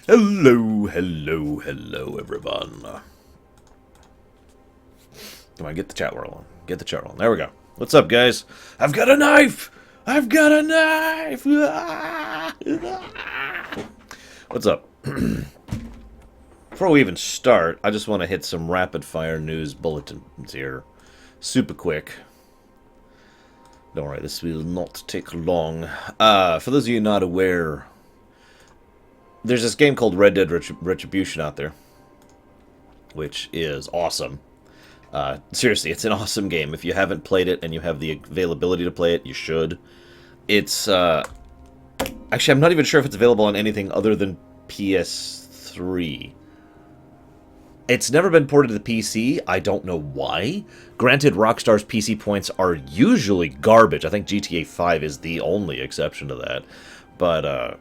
Hello, hello, hello, everyone. Come on, get the chat rolling. Get the chat rolling. There we go. What's up, guys? I've got a knife! I've got a knife! What's up? Before we even start, I just want to hit some rapid-fire news bulletins here. Super quick. Don't worry, this will not take long. For those of you not aware, there's this game called Red Dead Retribution out there, which is awesome. Seriously, it's an awesome game. If you haven't played it and you have the availability to play it, you should. It's, actually, I'm not even sure if it's available on anything other than PS3. It's never been ported to the PC. I don't know why. Granted, Rockstar's PC points are usually garbage. I think GTA 5 is the only exception to that. But,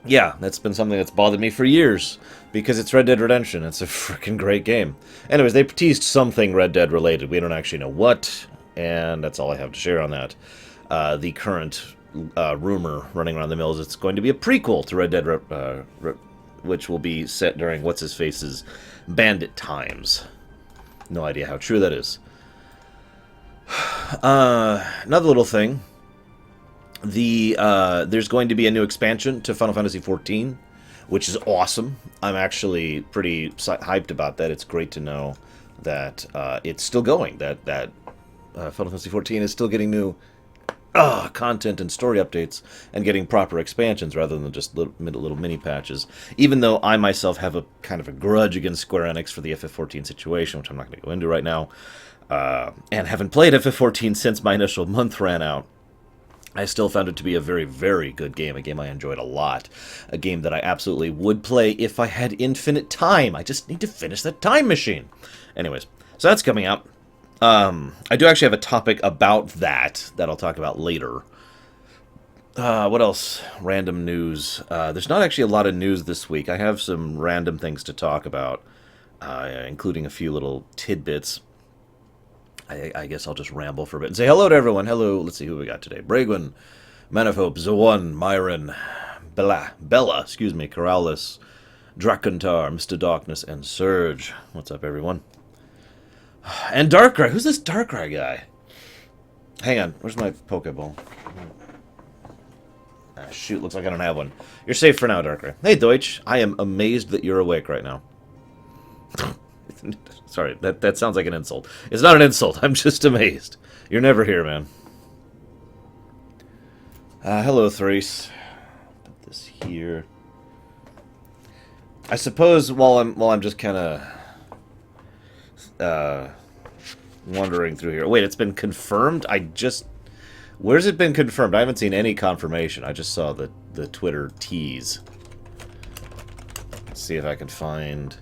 yeah, that's been something that's bothered me for years. Because it's Red Dead Redemption. It's a freaking great game. Anyways, they teased something Red Dead related. We don't actually know what. And that's all I have to share on that. The current rumor running around the mill is it's going to be a prequel to Red Dead which will be set during What's-His-Face's bandit times. No idea how true that is. Another little thing. There's going to be a new expansion to Final Fantasy XIV, which is awesome. I'm actually pretty hyped about that. It's great to know that it's still going, that Final Fantasy XIV is still getting new content and story updates and getting proper expansions rather than just little mini patches. Even though I myself have a kind of a grudge against Square Enix for the FF14 situation, which I'm not going to go into right now, and haven't played FF14 since my initial month ran out, I still found it to be a very, very good game, a game I enjoyed a lot, a game that I absolutely would play if I had infinite time. I just need to finish that time machine. Anyways, so that's coming out. I do actually have a topic about that I'll talk about later. What else? Random news. There's not actually a lot of news this week. I have some random things to talk about, including a few little tidbits. I guess I'll just ramble for a bit and say hello to everyone. Hello, let's see who we got today. Bragwin, Manifope, Zawan, Myron, Bella, Corrales, Drakentar, Mr. Darkness, and Surge. What's up, everyone? And Darkrai. Who's this Darkrai guy? Hang on. Where's my Pokeball? Ah, shoot. Looks like I don't have one. You're safe for now, Darkrai. Hey, Deutsch. I am amazed that you're awake right now. Sorry. That sounds like an insult. It's not an insult. I'm just amazed. You're never here, man. Hello, Thrace. Put this here. I suppose while I'm just kind of wandering through here. Wait, it's been confirmed? Where's it been confirmed? I haven't seen any confirmation. I just saw the Twitter tease. Let's see if I can find...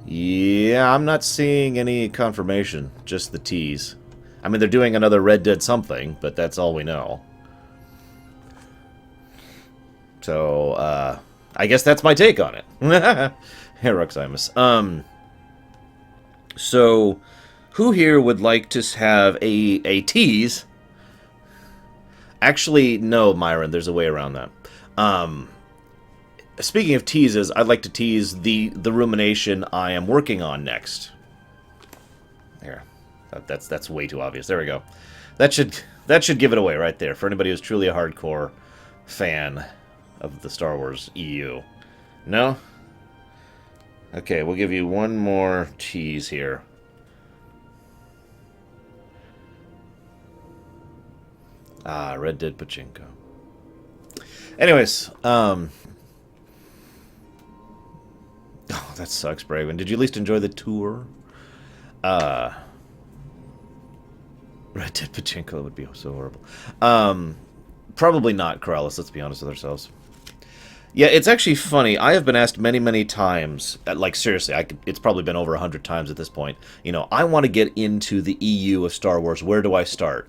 Yeah, I'm not seeing any confirmation. Just the tease. I mean, they're doing another Red Dead something, but that's all we know. So, I guess that's my take on it. Heroximus. So, who here would like to have a tease? Actually, no, Myron, there's a way around that. Speaking of teases, I'd like to tease the rumination I am working on next. There. That's way too obvious. There we go. That should give it away right there for anybody who's truly a hardcore fan of the Star Wars EU. No? Okay, we'll give you one more tease here. Red Dead Pachinko. Anyways, oh, that sucks, Braven. Did you at least enjoy the tour? Red Dead Pachinko would be so horrible. Probably not, Corrales, let's be honest with ourselves. Yeah, it's actually funny. I have been asked many, many times, like seriously, it's probably been over 100 times at this point. You know, I want to get into the EU of Star Wars. Where do I start?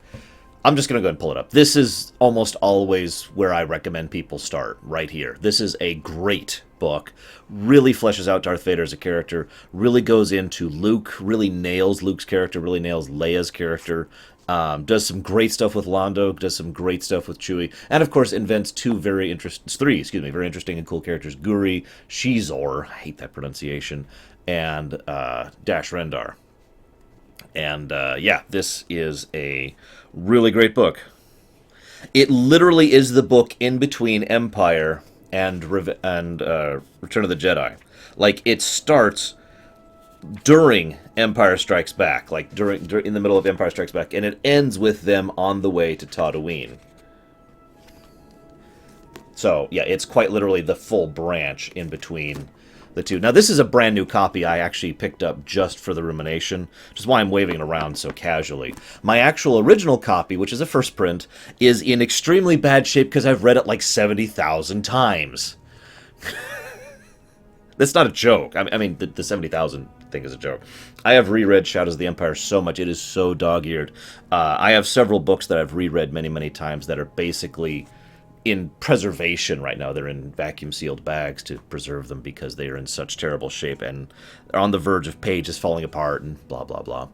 I'm just going to go ahead and pull it up. This is almost always where I recommend people start, right here. This is a great book. Really fleshes out Darth Vader as a character. Really goes into Luke. Really nails Luke's character. Really nails Leia's character. Does some great stuff with Londo, does some great stuff with Chewie, and of course invents very interesting and cool characters: Guri, Shizor, I hate that pronunciation, and Dash Rendar. And yeah, this is a really great book. It literally is the book in between Empire and Return of the Jedi. Like, it starts during Empire Strikes Back, like during in the middle of Empire Strikes Back, and it ends with them on the way to Tatooine. So yeah, it's quite literally the full branch in between the two. Now, this is a brand new copy I actually picked up just for the rumination, which is why I'm waving it around so casually. My actual original copy, which is a first print, is in extremely bad shape because I've read it like 70,000 times. That's not a joke. I mean, the 70,000 thing is a joke. I have reread Shadows of the Empire so much. It is so dog-eared. I have several books that I've reread many, many times that are basically in preservation right now. They're in vacuum-sealed bags to preserve them because they are in such terrible shape and are on the verge of pages falling apart and blah, blah, blah.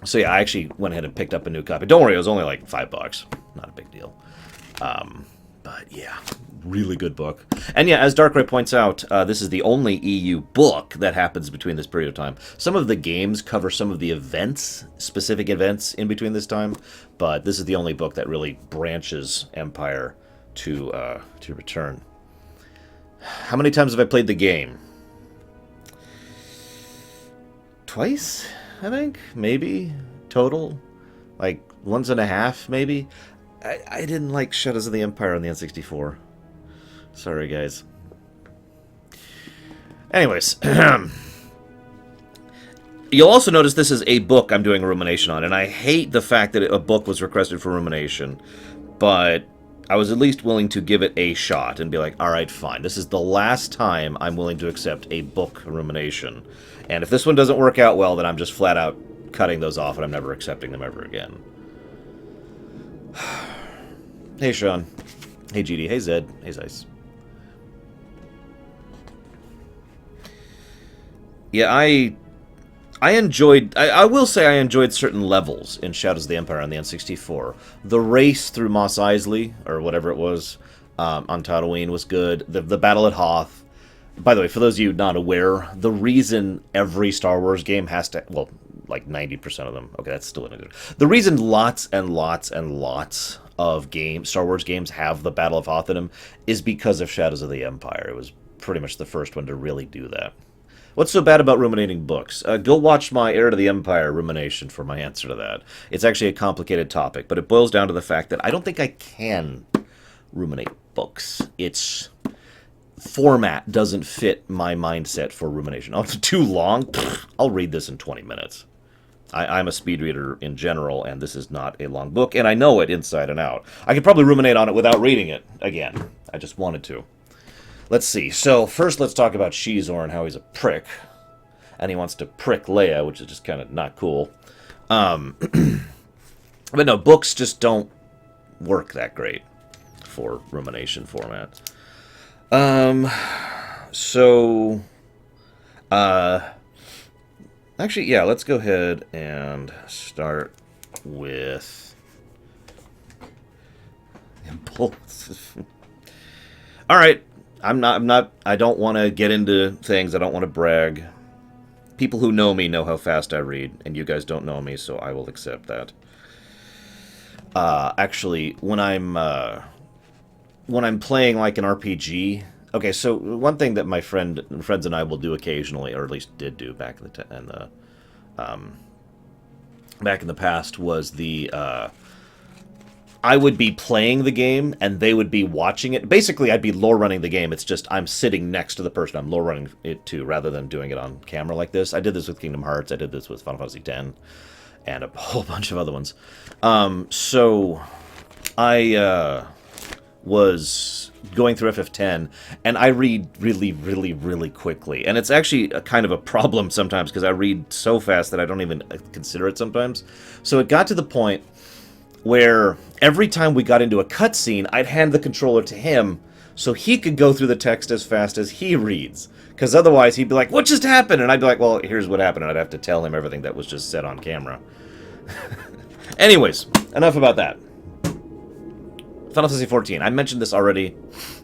So yeah, I actually went ahead and picked up a new copy. Don't worry, it was only like $5. Not a big deal. But yeah, really good book. And yeah, as Darkrai points out, this is the only EU book that happens between this period of time. Some of the games cover some of the events, specific events in between this time, but this is the only book that really branches Empire to Return. How many times have I played the game? Twice, I think? Maybe? Total? Like, once and a half, maybe? I didn't like Shadows of the Empire on the N64. Sorry, guys. Anyways. You'll also notice this is a book I'm doing a rumination on, and I hate the fact that a book was requested for rumination, but I was at least willing to give it a shot and be like, alright, fine. This is the last time I'm willing to accept a book rumination. And if this one doesn't work out well, then I'm just flat out cutting those off and I'm never accepting them ever again. Hey, Sean. Hey, GD. Hey, Zed. Hey, Zeiss. Yeah, I enjoyed... I will say I enjoyed certain levels in Shadows of the Empire on the N64. The race through Mos Eisley, or whatever it was, on Tatooine was good. The battle at Hoth. By the way, for those of you not aware, the reason every Star Wars game has to... Well, like 90% of them. Okay, that's still in a good... The reason lots and lots and lots of Star Wars games have the Battle of Hoth in them is because of Shadows of the Empire. It was pretty much the first one to really do that. What's so bad about ruminating books? Go watch my Heir to the Empire rumination for my answer to that. It's actually a complicated topic, but it boils down to the fact that I don't think I can ruminate books. Its format doesn't fit my mindset for rumination. Oh, it's too long? I'll read this in 20 minutes. I'm a speed reader in general, and this is not a long book, and I know it inside and out. I could probably ruminate on it without reading it again. I just wanted to. Let's see. So, first let's talk about Shizor and how he's a prick. And he wants to prick Leia, which is just kind of not cool. But no, books just don't work that great for rumination format. Actually, yeah, let's go ahead and start with Impulse. All right, I don't want to get into things. I don't want to brag. People who know me know how fast I read, and you guys don't know me, so I will accept that. Actually, when I'm playing like an RPG. Okay, so one thing that my friends and I will do occasionally, or at least did do back in the past, was I would be playing the game and they would be watching it. Basically, I'd be lore running the game. It's just I'm sitting next to the person I'm lore running it to, rather than doing it on camera like this. I did this with Kingdom Hearts. I did this with Final Fantasy X, and a whole bunch of other ones. So I was going through FF10, and I read really, really, really quickly. And it's actually a kind of a problem sometimes, because I read so fast that I don't even consider it sometimes. So it got to the point where every time we got into a cutscene, I'd hand the controller to him so he could go through the text as fast as he reads. Because otherwise he'd be like, what just happened? And I'd be like, well, here's what happened. And I'd have to tell him everything that was just said on camera. Anyways, enough about that. Final Fantasy XIV. I mentioned this already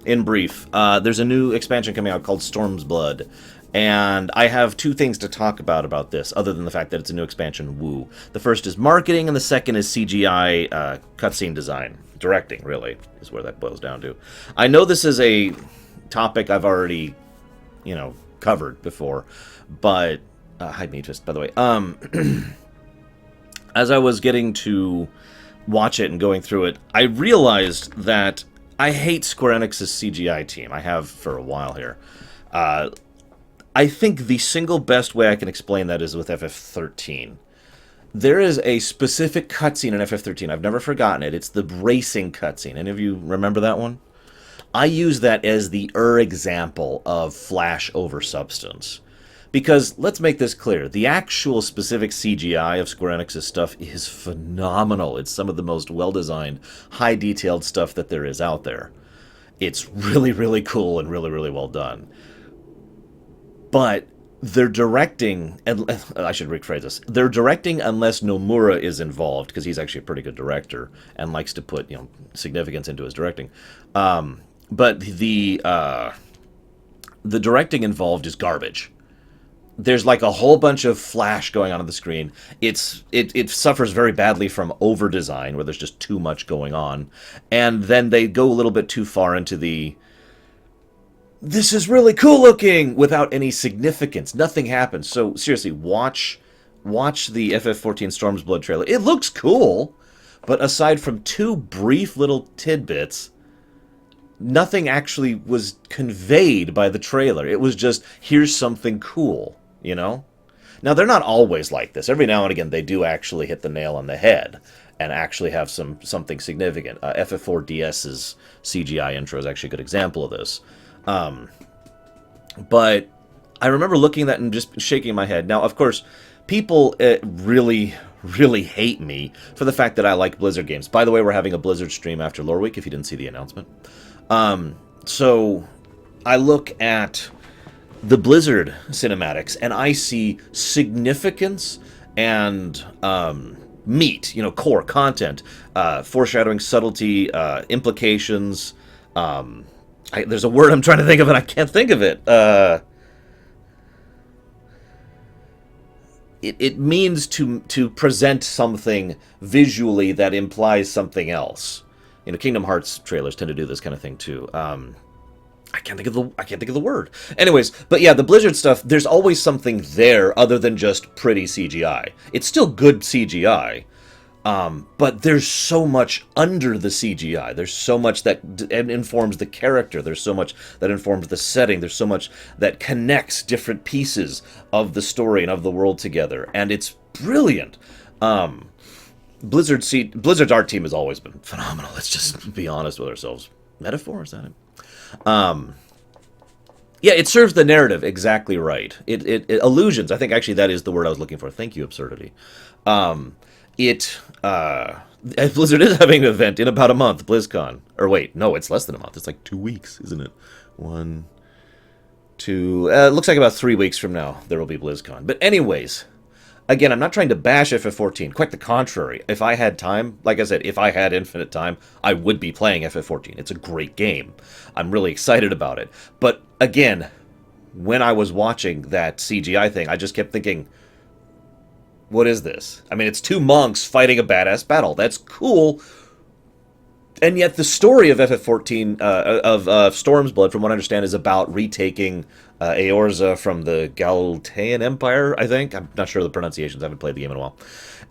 in brief. There's a new expansion coming out called Storm's Blood. And I have two things to talk about this, other than the fact that it's a new expansion, woo. The first is marketing, and the second is CGI cutscene design. Directing, really, is where that boils down to. I know this is a topic I've already, covered before, but... hide me just, by the way. As I was getting to watch it and going through it, I realized that I hate Square Enix's CGI team. I have for a while here. I think the single best way I can explain that is with FF13. There is a specific cutscene in FF13. I've never forgotten it. It's the racing cutscene. Any of you remember that one? I use that as the example of flash over substance. Because, let's make this clear, the actual specific CGI of Square Enix's stuff is phenomenal. It's some of the most well-designed, high-detailed stuff that there is out there. It's really, really cool and really, really well done. But they're directing, and I should rephrase this, they're directing unless Nomura is involved, because he's actually a pretty good director and likes to put, significance into his directing. But the directing involved is garbage. There's like a whole bunch of flash going on the screen. It suffers very badly from over-design, where there's just too much going on. And then they go a little bit too far into the... this is really cool looking, without any significance. Nothing happens. So seriously, watch the FF14 Storm's Blood trailer. It looks cool, but aside from two brief little tidbits, nothing actually was conveyed by the trailer. It was just, here's something cool, Now, they're not always like this. Every now and again, they do actually hit the nail on the head and actually have something significant. FF4DS's CGI intro is actually a good example of this. But I remember looking at that and just shaking my head. Now, of course, people really, really hate me for the fact that I like Blizzard games. By the way, we're having a Blizzard stream after Loreweek, if you didn't see the announcement. So I look at the Blizzard cinematics, and I see significance and meat, core content, foreshadowing, subtlety, implications. There's a word I'm trying to think of, and I can't think of it. It means to present something visually that implies something else. Kingdom Hearts trailers tend to do this kind of thing too. I can't think of the word. Anyways, but yeah, the Blizzard stuff, there's always something there other than just pretty CGI. It's still good CGI, but there's so much under the CGI. There's so much that informs the character. There's so much that informs the setting. There's so much that connects different pieces of the story and of the world together, and it's brilliant. Blizzard's art team has always been phenomenal. Let's just be honest with ourselves. Metaphor, is that it? Yeah, it serves the narrative exactly right. It illusions. I think actually that is the word I was looking for. Thank you, absurdity. Blizzard is having an event in about a month, BlizzCon. Or wait, no, it's less than a month. It's like 2 weeks, isn't it? 1, 2... it looks like about 3 weeks from now there will be BlizzCon. But anyways, again, I'm not trying to bash FF14. Quite the contrary. If I had time, like I said, if I had infinite time, I would be playing FF14. It's a great game. I'm really excited about it. But again, when I was watching that CGI thing, I just kept thinking, what is this? I mean, it's two monks fighting a badass battle. That's cool. And yet the story of FF14, of Storm's Blood, from what I understand, is about retaking Eorza from the Galtean Empire, I think. I'm not sure of the pronunciations. I haven't played the game in a while.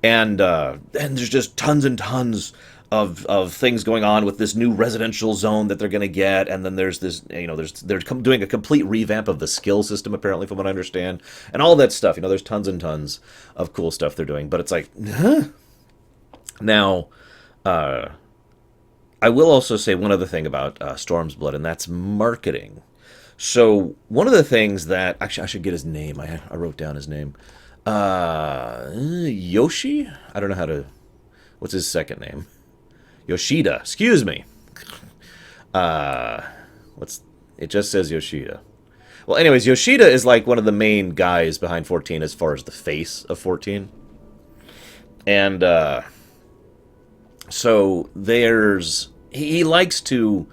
And there's just tons and tons of things going on with this new residential zone that they're going to get. And then there's this, they're doing a complete revamp of the skill system, apparently, from what I understand. And all that stuff. There's tons and tons of cool stuff they're doing. But it's like, huh? Now, I will also say one other thing about Storm's Blood, and that's marketing. So one of the things that... Actually, I should get his name. I wrote down his name. Yoshi? I don't know how to... What's his second name? Yoshida. Excuse me. It just says Yoshida. Well, anyways, Yoshida is like one of the main guys behind 14 as far as the face of 14. And so he likes to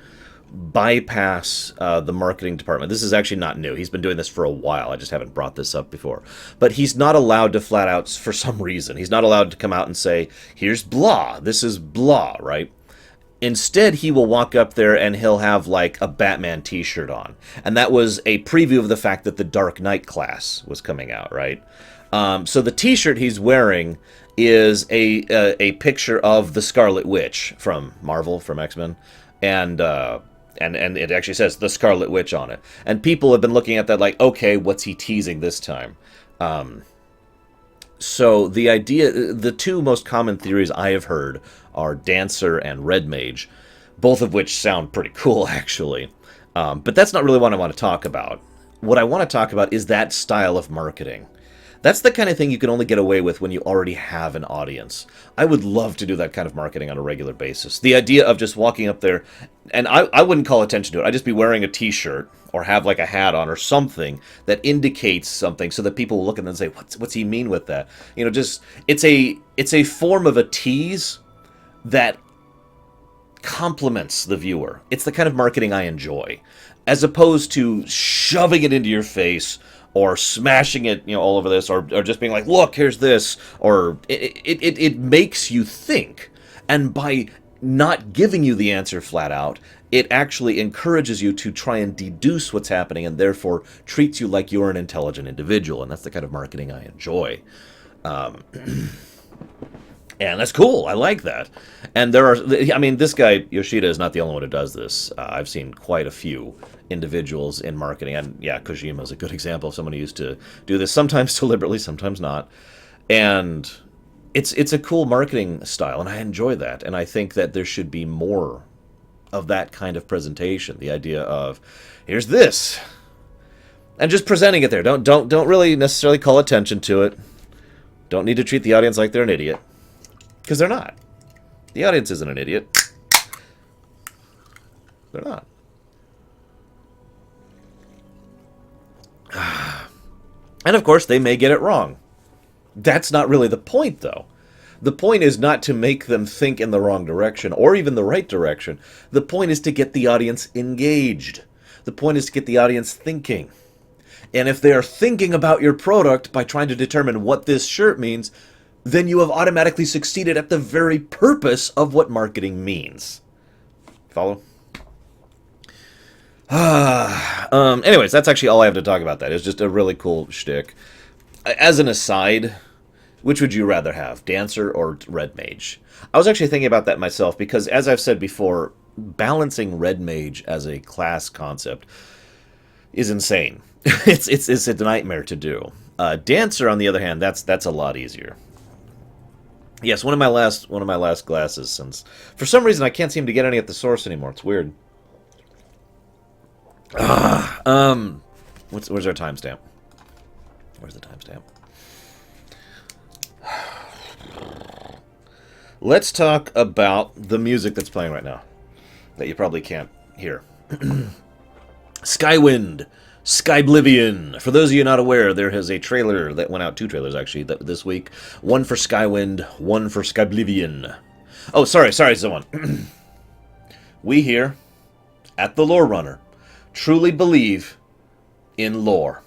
bypass the marketing department. This is actually not new. He's been doing this for a while. I just haven't brought this up before. But he's not allowed to flat out, for some reason, he's not allowed to come out and say, here's blah, this is blah, right? Instead, he will walk up there and he'll have like a Batman t-shirt on. And that was a preview of the fact that the Dark Knight class was coming out, right? So the t-shirt he's wearing is a picture of the Scarlet Witch from Marvel, from X-Men. And it actually says the Scarlet Witch on it. And people have been looking at that like, okay, what's he teasing this time? So the idea, the two most common theories I have heard are Dancer and Red Mage, both of which sound pretty cool, actually. But that's not really what I want to talk about. What I want to talk about is that style of marketing. That's the kind of thing you can only get away with when you already have an audience. I would love to do that kind of marketing on a regular basis. The idea of just walking up there, and I wouldn't call attention to it. I'd just be wearing a t-shirt or have like a hat on or something that indicates something so that people will look at it and say, what's he mean with that? You know, just it's a form of a tease that complements the viewer. It's the kind of marketing I enjoy, as opposed to shoving it into your face or smashing it, you know, all over this, or just being like, look, here's this, or it makes you think. And by not giving you the answer flat out, it actually encourages you to try and deduce what's happening, and therefore treats you like you're an intelligent individual. And that's the kind of marketing I enjoy. And that's cool. I like that. And there are, I mean, this guy, Yoshida, is not the only one who does this. I've seen quite a few individuals in marketing. And yeah, Kojima is a good example of someone who used to do this, sometimes deliberately, sometimes not. And it's a cool marketing style, and I enjoy that. And I think that there should be more of that kind of presentation. The idea of, here's this, and just presenting it there. Don't really necessarily call attention to it. Don't need to treat the audience like they're an idiot. Because they're not. The audience isn't an idiot. They're not. And of course, they may get it wrong. That's not really the point, though. The point is not to make them think in the wrong direction, or even the right direction. The point is to get the audience engaged. The point is to get the audience thinking. And if they are thinking about your product by trying to determine what this shirt means, then you have automatically succeeded at the very purpose of what marketing means. Follow? Anyways, that's actually all I have to talk about that. It's just a really cool shtick. As an aside, which would you rather have, Dancer or Red Mage? I was actually thinking about that myself, because as I've said before, balancing Red Mage as a class concept is insane. It's a nightmare to do. Dancer, on the other hand, that's a lot easier. Yes, one of my last glasses, since for some reason I can't seem to get any at the source anymore. It's weird. Where's our timestamp? Where's the timestamp? Let's talk about the music that's playing right now that you probably can't hear. Skywind, Skyblivion. For those of you not aware, there is a trailer that went out, 2 trailers actually, this week. One for Skywind, one for Skyblivion. Oh, sorry, someone. We here at the Lore Runner truly believe in lore,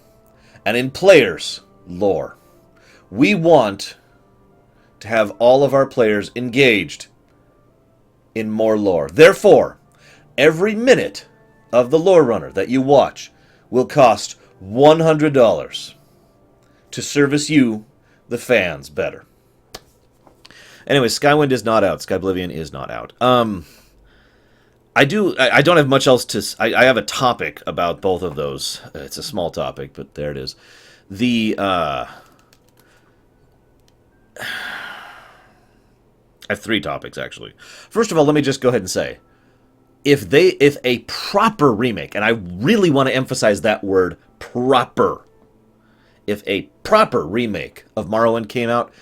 and in players' lore. We want to have all of our players engaged in more lore. Therefore, every minute of the Lore Runner that you watch will cost $100 to service you, the fans, better. Anyway, Skywind is not out. Skyblivion is not out. I don't have much else to... I have a topic about both of those. It's a small topic, but there it is. I have 3 topics, actually. First of all, let me just go ahead and say, if a proper remake, and I really want to emphasize that word, proper. If a proper remake of Morrowind came out,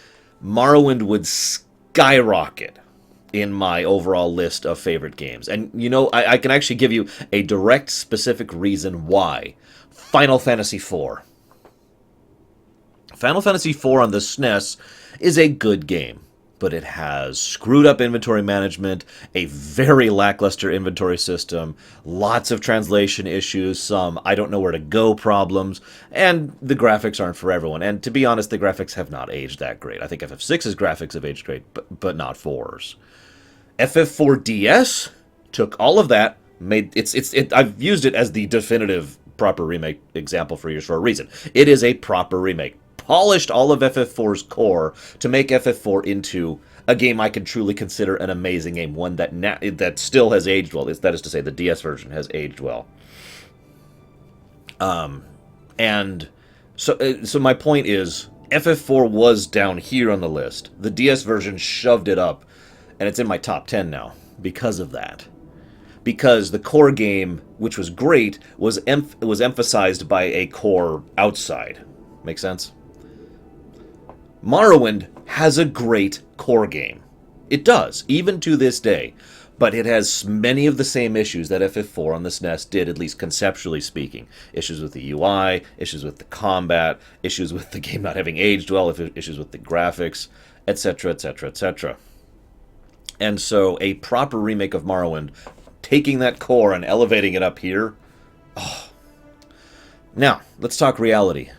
Morrowind would skyrocket in my overall list of favorite games. And, you know, I can actually give you a direct, specific reason why. Final Fantasy IV. Final Fantasy IV on the SNES is a good game. but it has screwed up inventory management, a very lackluster inventory system, lots of translation issues, some I don't know where to go problems, and the graphics aren't for everyone. And to be honest, the graphics have not aged that great. I think FF6's graphics have aged great, but not 4's. FF4DS took all of that, made I've used it as the definitive proper remake example for years for a reason. It is a proper remake. Polished all of FF4's core to make FF4 into a game I can truly consider an amazing game, one that still has aged well. That is to say, the DS version has aged well. And so my point is, FF4 was down here on the list. The DS version shoved it up, and it's in my top 10 now because of that. Because the core game, which was great, was emphasized by a core outside. Make sense? Morrowind has a great core game. It does, even to this day. But it has many of the same issues that FF4 on the SNES did, at least conceptually speaking. Issues with the UI, issues with the combat, issues with the game not having aged well, issues with the graphics, etc., etc., etc. And so a proper remake of Morrowind, taking that core and elevating it up here. Oh. Now, let's talk reality.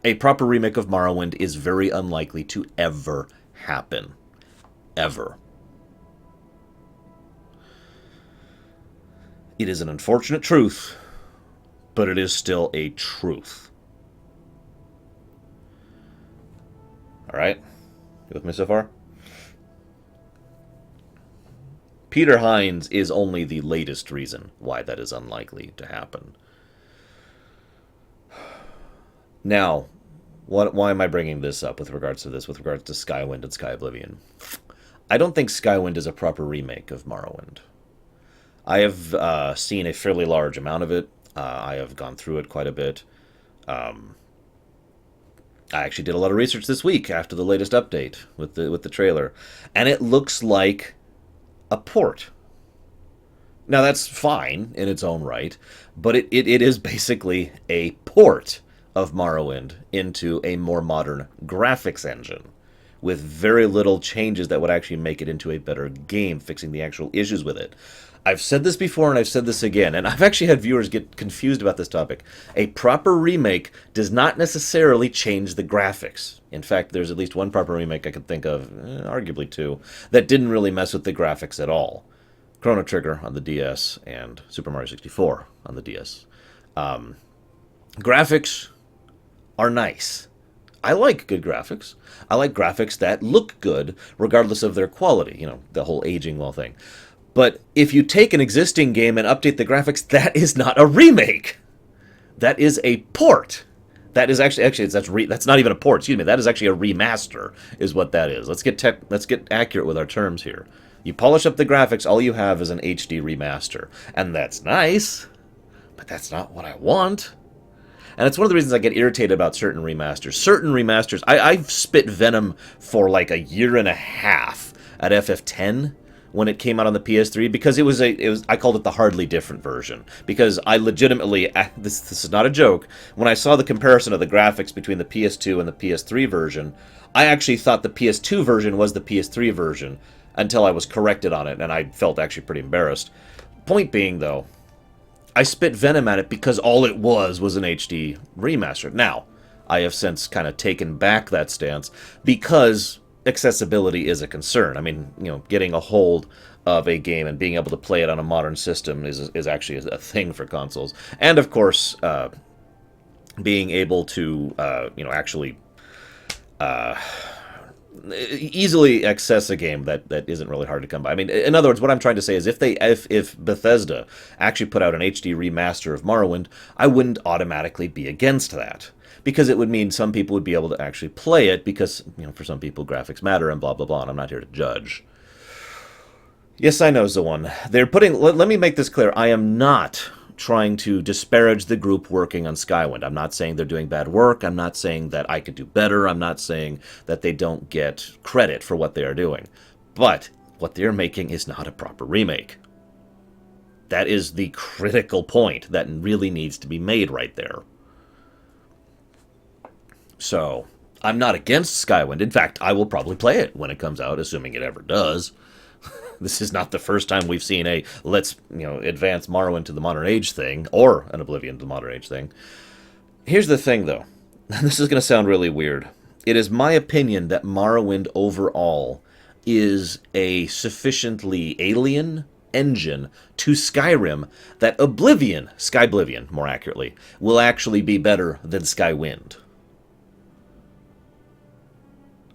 A proper remake of Morrowind is very unlikely to ever happen. Ever. It is an unfortunate truth, but it is still a truth. Alright? You with me so far? Peter Hines is only the latest reason why that is unlikely to happen. Now, why am I bringing this up with regards to Skywind and Skyblivion? I don't think Skywind is a proper remake of Morrowind. I have seen a fairly large amount of it. I have gone through it quite a bit. I actually did a lot of research this week after the latest update with the trailer, and it looks like a port. Now that's fine in its own right, but it is basically a port of Morrowind into a more modern graphics engine with very little changes that would actually make it into a better game, fixing the actual issues with it. I've said this before and I've said this again, and I've actually had viewers get confused about this topic. A proper remake does not necessarily change the graphics. In fact, there's at least one proper remake I could think of, arguably two, that didn't really mess with the graphics at all. Chrono Trigger on the DS and Super Mario 64 on the DS. Graphics are nice. I like good graphics. I like graphics that look good regardless of their quality, you know, the whole aging well thing. But if you take an existing game and update the graphics, that is not a remake. That is a port. That is actually that's not even a port. Excuse me. That is actually a remaster, is what that is. Let's get accurate with our terms here. You polish up the graphics, all you have is an HD remaster, and that's nice, but that's not what I want. And it's one of the reasons I get irritated about certain remasters. Certain remasters, I've spit venom for like a year and a half at FF10. When it came out on the PS3, because it was I called it the hardly different version, because I legitimately, this is not a joke, when I saw the comparison of the graphics between the PS2 and the PS3 version, I actually thought the PS2 version was the PS3 version until I was corrected on it, and I felt actually pretty embarrassed. Point being, though, I spit venom at it because all it was an HD remaster. Now, I have since kind of taken back that stance because accessibility is a concern. I mean, you know, getting a hold of a game and being able to play it on a modern system is actually a thing for consoles. And of course, being able to actually easily access a game that isn't really hard to come by. I mean, in other words, what I'm trying to say is if Bethesda actually put out an HD remaster of Morrowind, I wouldn't automatically be against that. Because it would mean some people would be able to actually play it because, you know, for some people graphics matter and blah, blah, blah, and I'm not here to judge. Yes, I know, Zawan. They're putting... Let me make this clear. I am not trying to disparage the group working on Skywind. I'm not saying they're doing bad work. I'm not saying that I could do better. I'm not saying that they don't get credit for what they are doing. But what they're making is not a proper remake. That is the critical point that really needs to be made right there. So, I'm not against Skywind. In fact, I will probably play it when it comes out, assuming it ever does. This is not the first time we've seen a let's, advance Morrowind to the modern age thing, or an Oblivion to the modern age thing. Here's the thing, though. This is going to sound really weird. It is my opinion that Morrowind overall is a sufficiently alien engine to Skyrim that Skyblivion, more accurately, will actually be better than Skywind.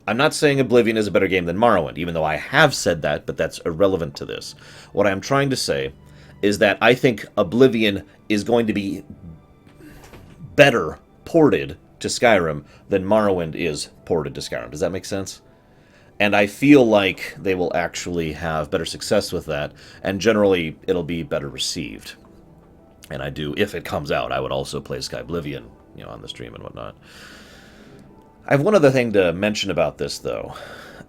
I'm not saying Oblivion is a better game than Morrowind, even though I have said that, but that's irrelevant to this. What I'm trying to say is that I think Oblivion is going to be better ported to Skyrim than Morrowind is ported to Skyrim. Does that make sense? And I feel like they will actually have better success with that, and generally it'll be better received. And I do, if it comes out, I would also play Skyblivion, on the stream and whatnot. I have one other thing to mention about this, though,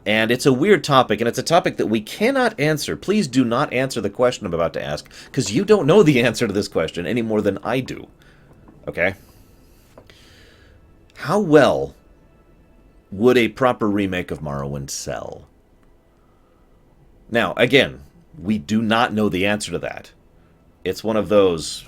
and it's a weird topic, and it's a topic that we cannot answer. Please do not answer the question I'm about to ask, because you don't know the answer to this question any more than I do. Okay? How well would a proper remake of Morrowind sell? Now, again, we do not know the answer to that. It's one of those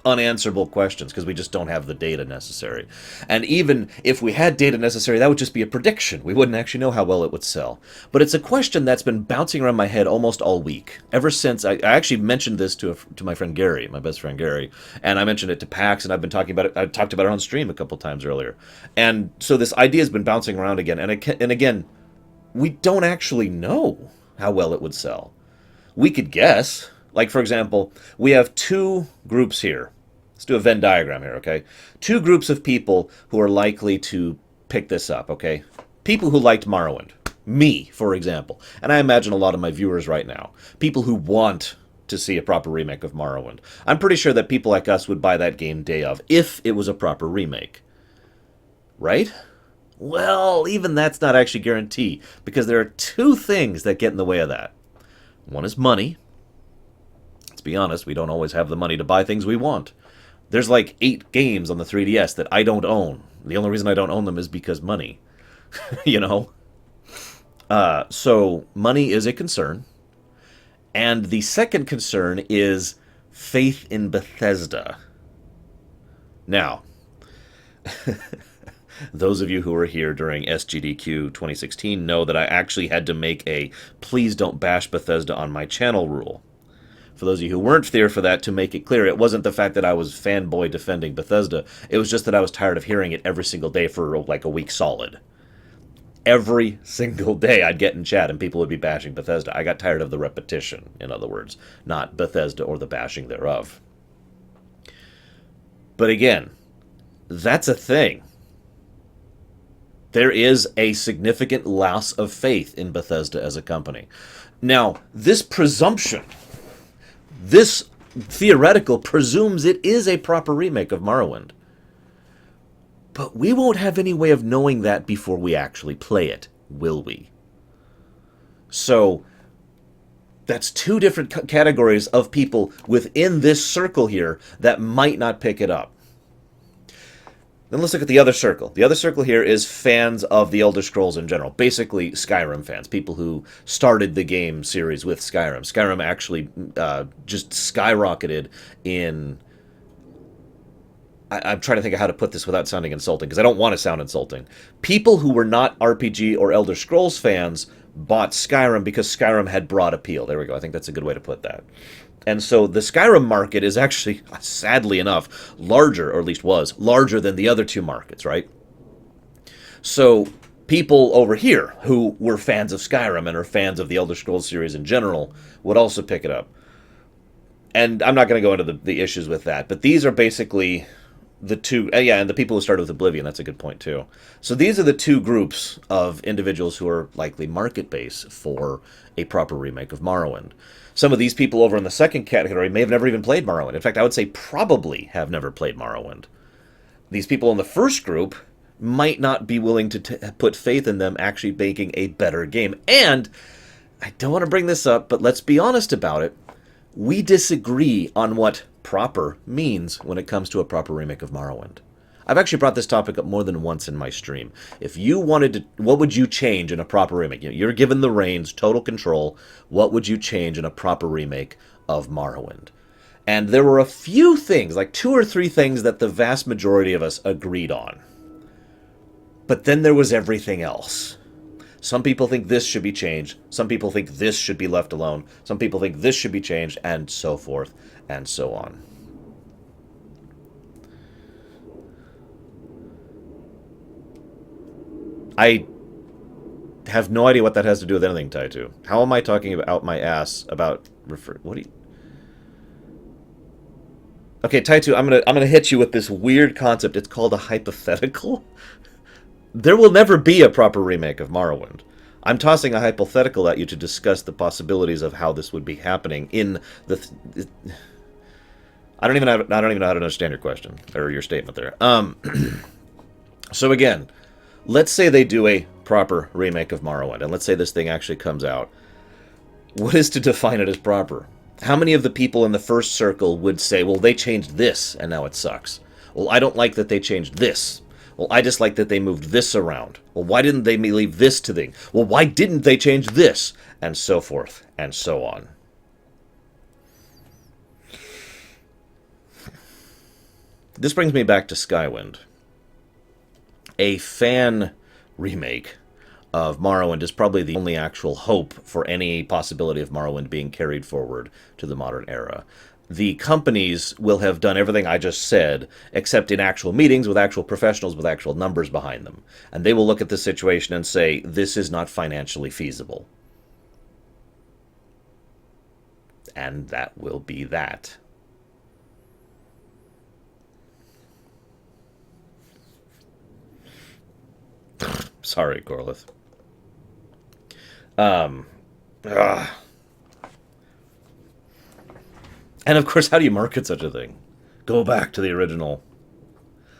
unanswerable questions because we just don't have the data necessary. And even if we had data necessary, that would just be a prediction. We wouldn't actually know how well it would sell. But it's a question that's been bouncing around my head almost all week. Ever since I actually mentioned this to my friend Gary, my best friend Gary, and I mentioned it to PAX, and I've been talking about it. I talked about it on stream a couple times earlier. And so this idea has been bouncing around again. And again, we don't actually know how well it would sell. We could guess. Like, for example, we have two groups here. Let's do a Venn diagram here, okay? Two groups of people who are likely to pick this up, okay? People who liked Morrowind. Me, for example. And I imagine a lot of my viewers right now. People who want to see a proper remake of Morrowind. I'm pretty sure that people like us would buy that game day of, if it was a proper remake. Right? Well, even that's not actually guaranteed, because there are two things that get in the way of that. One is money. Let's be honest, we don't always have the money to buy things we want. There's like 8 games on the 3DS that I don't own. The only reason I don't own them is because money. So money is a concern. And the second concern is faith in Bethesda. Now, those of you who were here during SGDQ 2016 know that I actually had to make a please don't bash Bethesda on my channel rule. For those of you who weren't there for that, to make it clear, it wasn't the fact that I was fanboy defending Bethesda. It was just that I was tired of hearing it every single day for like a week solid. Every single day I'd get in chat and people would be bashing Bethesda. I got tired of the repetition, in other words, not Bethesda or the bashing thereof. But again, that's a thing. There is a significant loss of faith in Bethesda as a company. Now, this presumption, this theoretical presumes it is a proper remake of Morrowind. But we won't have any way of knowing that before we actually play it, will we? So, that's two different categories of people within this circle here that might not pick it up. Then let's look at the other circle. The other circle here is fans of the Elder Scrolls in general. Basically, Skyrim fans. People who started the game series with Skyrim. Skyrim actually just skyrocketed in... I'm trying to think of how to put this without sounding insulting, because I don't want to sound insulting. People who were not RPG or Elder Scrolls fans bought Skyrim because Skyrim had broad appeal. There we go. I think that's a good way to put that. And so the Skyrim market is actually, sadly enough, larger, or at least was, larger than the other two markets, right? So people over here who were fans of Skyrim and are fans of the Elder Scrolls series in general would also pick it up. And I'm not going to go into the issues with that, but these are basically the two, and the people who started with Oblivion, that's a good point too. So these are the two groups of individuals who are likely market base for a proper remake of Morrowind. Some of these people over in the second category may have never even played Morrowind. In fact, I would say probably have never played Morrowind. These people in the first group might not be willing to put faith in them actually making a better game. And I don't want to bring this up, but let's be honest about it. We disagree on what proper means when it comes to a proper remake of Morrowind. I've actually brought this topic up more than once in my stream. If you wanted to, what would you change in a proper remake? You're given the reins, total control. What would you change in a proper remake of Morrowind? And there were a few things, like 2 or 3 things that the vast majority of us agreed on. But then there was everything else. Some people think this should be changed. Some people think this should be left alone. Some people think this should be changed, and so forth and so on. I have no idea what that has to do with anything, Taitu. How am I talking out my ass about what do you... Okay, Taitu, I'm gonna hit you with this weird concept. It's called a hypothetical. There will never be a proper remake of Morrowind. I'm tossing a hypothetical at you to discuss the possibilities of how this would be happening in the... I don't even know how to understand your question or your statement there. So again, let's say they do a proper remake of Morrowind, and let's say this thing actually comes out. What is to define it as proper? How many of the people in the first circle would say, well, they changed this, and now it sucks? Well, I don't like that they changed this. Well, I just like that they moved this around. Well, why didn't they leave this to thing? Well, why didn't they change this? And so forth, and so on. This brings me back to Skywind. A fan remake of Morrowind is probably the only actual hope for any possibility of Morrowind being carried forward to the modern era. The companies will have done everything I just said, except in actual meetings with actual professionals with actual numbers behind them. And they will look at the situation and say, this is not financially feasible. And that will be that. Sorry, Corlith. And of course, how do you market such a thing? Go back to the original.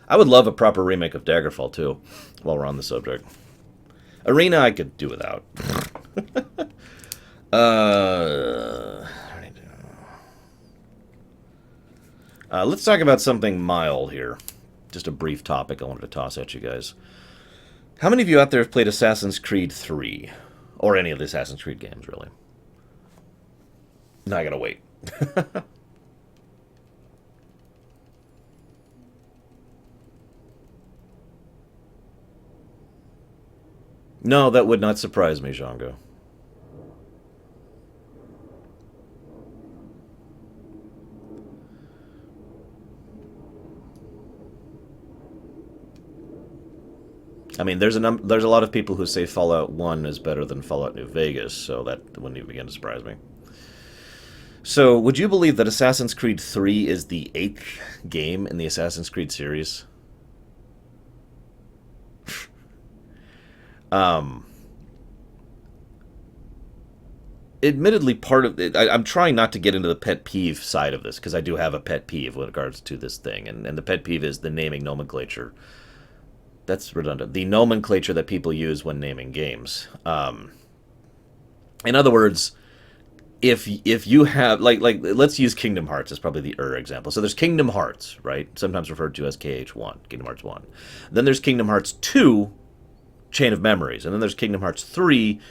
I would love a proper remake of Daggerfall, too, while we're on the subject. Arena, I could do without. Let's talk about something mild here. Just a brief topic I wanted to toss at you guys. How many of you out there have played Assassin's Creed 3? Or any of the Assassin's Creed games, really? No, I gotta wait. No, that would not surprise me, Django. I mean, there's a lot of people who say Fallout 1 is better than Fallout New Vegas, so that wouldn't even begin to surprise me. So, would you believe that Assassin's Creed 3 is the 8th game in the Assassin's Creed series? Admittedly, part of it, I'm trying not to get into the pet peeve side of this, because I do have a pet peeve with regards to this thing, and the pet peeve is the naming nomenclature. That's redundant. The nomenclature that people use when naming games. In other words, if you have like let's use Kingdom Hearts as probably the example. So there's Kingdom Hearts, right? Sometimes referred to as KH1, Kingdom Hearts 1. Then there's Kingdom Hearts 2, Chain of Memories, and then there's Kingdom Hearts 3,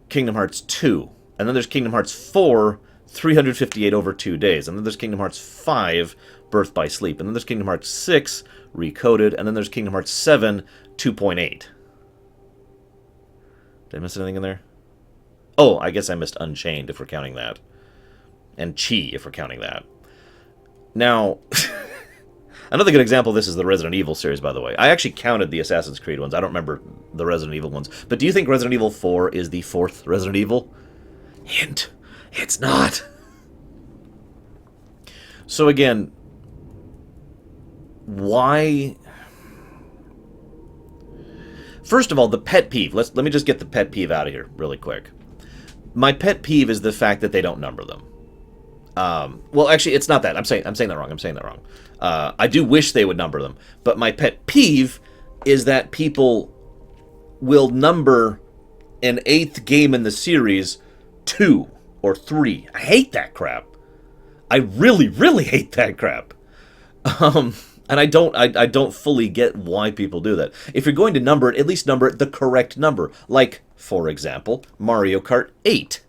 Kingdom Hearts 2, and then there's Kingdom Hearts 4, 358 over 2 days, and then there's Kingdom Hearts 5, Birth by Sleep, and then there's Kingdom Hearts 6, Recoded, and then there's Kingdom Hearts 7, 2.8. Did I miss anything in there? Oh, I guess I missed Unchained, if we're counting that. And Chi, if we're counting that. Now, another good example of this is the Resident Evil series, by the way. I actually counted the Assassin's Creed ones. I don't remember the Resident Evil ones. But do you think Resident Evil 4 is the 4th Resident Evil? Hint, it's not. So again, why... First of all, the pet peeve. Let me just get the pet peeve out of here really quick. My pet peeve is the fact that they don't number them. Well, actually, it's not that. I'm saying that wrong. I do wish they would number them. But my pet peeve is that people will number an 8th game in the series 2 or 3. I hate that crap. I really, really hate that crap. And I don't fully get why people do that. If you're going to number it, at least number it the correct number. Like, for example, Mario Kart 8,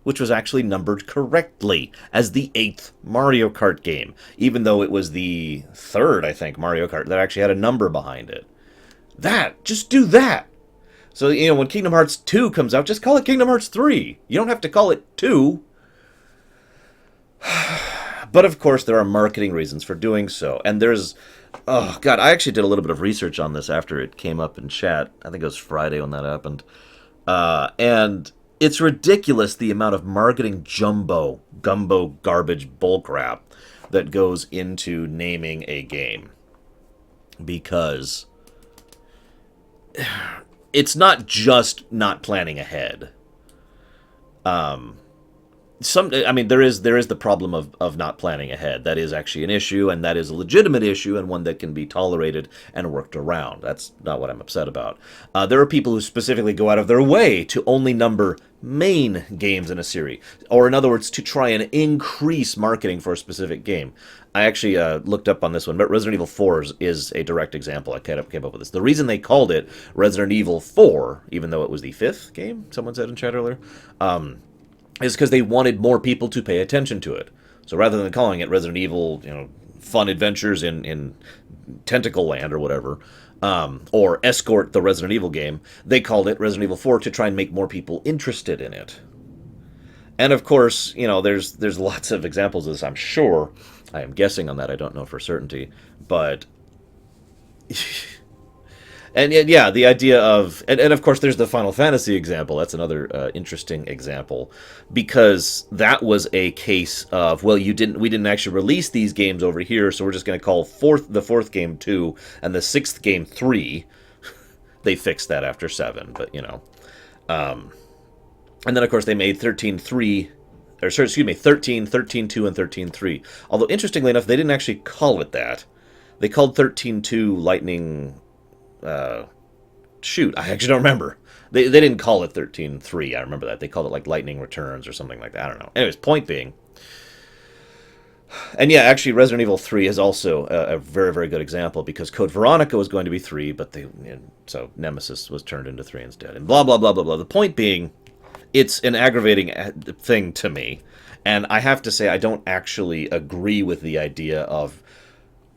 which was actually numbered correctly as the 8th Mario Kart game, even though it was the 3rd, I think, Mario Kart that actually had a number behind it. Just do that. So, when Kingdom Hearts 2 comes out, just call it Kingdom Hearts 3. You don't have to call it 2. But, of course, there are marketing reasons for doing so. And there's... Oh, God, I actually did a little bit of research on this after it came up in chat. I think it was Friday when that happened. And it's ridiculous the amount of marketing gumbo garbage bullcrap that goes into naming a game. Because it's not just not planning ahead. There is the problem of not planning ahead. That is actually an issue, and that is a legitimate issue, and one that can be tolerated and worked around. That's not what I'm upset about. There are people who specifically go out of their way to only number main games in a series, or in other words, to try and increase marketing for a specific game. I actually looked up on this one, but Resident Evil 4 is a direct example. I came up with this. The reason they called it Resident Evil 4, even though it was the 5th game, someone said in chat earlier, is because they wanted more people to pay attention to it. So rather than calling it Resident Evil, Fun Adventures in Tentacle Land or whatever, or Escort the Resident Evil game, they called it Resident Evil 4 to try and make more people interested in it. And of course, there's lots of examples of this, I'm sure. I am guessing on that, I don't know for certainty. But... And yeah, the idea of... And of course, there's the Final Fantasy example. That's another interesting example. Because that was a case of, well, we didn't actually release these games over here, so we're just going to call the 4th game 2 and the 6th game 3. They fixed that after 7, but, and then, of course, they made 13.3... 13, 13.2, and 13.3. Although, interestingly enough, they didn't actually call it that. They called 13.2 Lightning... shoot, I actually don't remember. They didn't call it 13.3, I remember that. They called it like Lightning Returns or something like that. I don't know. Anyways, point being. And yeah, actually Resident Evil 3 is also a very, very good example because Code Veronica was going to be 3, but so Nemesis was turned into 3 instead. And blah, blah, blah, blah, blah. The point being, it's an aggravating thing to me. And I have to say, I don't actually agree with the idea of